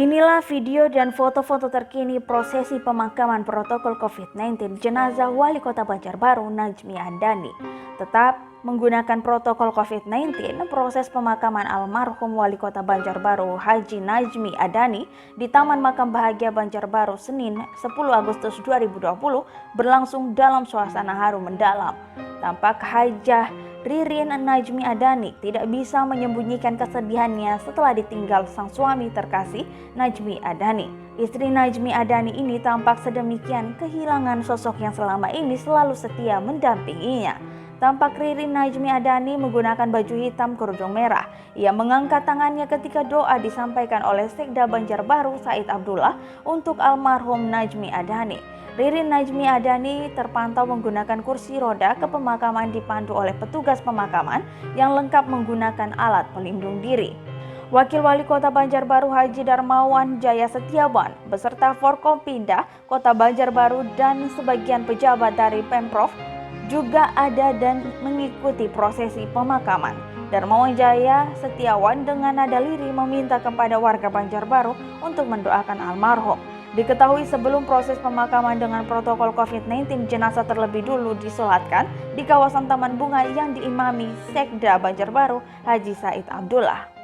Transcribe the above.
Inilah video dan foto-foto terkini prosesi pemakaman protokol COVID-19 jenazah Wali Kota Banjarbaru Najmi Andani. Tetap menggunakan protokol COVID-19, proses pemakaman almarhum Wali Kota Banjarbaru Haji Najmi Andani di Taman Makam Bahagia Banjarbaru Senin 10 Agustus 2020 berlangsung dalam suasana haru mendalam. Tampak Hajah Ririn Najmi Andani tidak bisa menyembunyikan kesedihannya setelah ditinggal sang suami terkasih Najmi Andani. Istri Najmi Andani ini tampak sedemikian kehilangan sosok yang selama ini selalu setia mendampinginya. Tampak Ririn Najmi Andani menggunakan baju hitam kerudung merah. Ia mengangkat tangannya ketika doa disampaikan oleh Sekda Banjarbaru Said Abdullah untuk almarhum Najmi Andani. Ririn Najmi Andani terpantau menggunakan kursi roda ke pemakaman dipandu oleh petugas pemakaman yang lengkap menggunakan alat pelindung diri. Wakil Wali Kota Banjarbaru Haji Darmawan Jaya Setiawan beserta Forkompinda Kota Banjarbaru dan sebagian pejabat dari Pemprov juga ada dan mengikuti prosesi pemakaman. Darmawan Jaya Setiawan dengan nada lirih meminta kepada warga Banjarbaru untuk mendoakan almarhum. Diketahui sebelum proses pemakaman dengan protokol COVID-19, jenazah terlebih dulu disolatkan di kawasan Taman Bunga yang diimami Sekda Banjarbaru Haji Said Abdullah.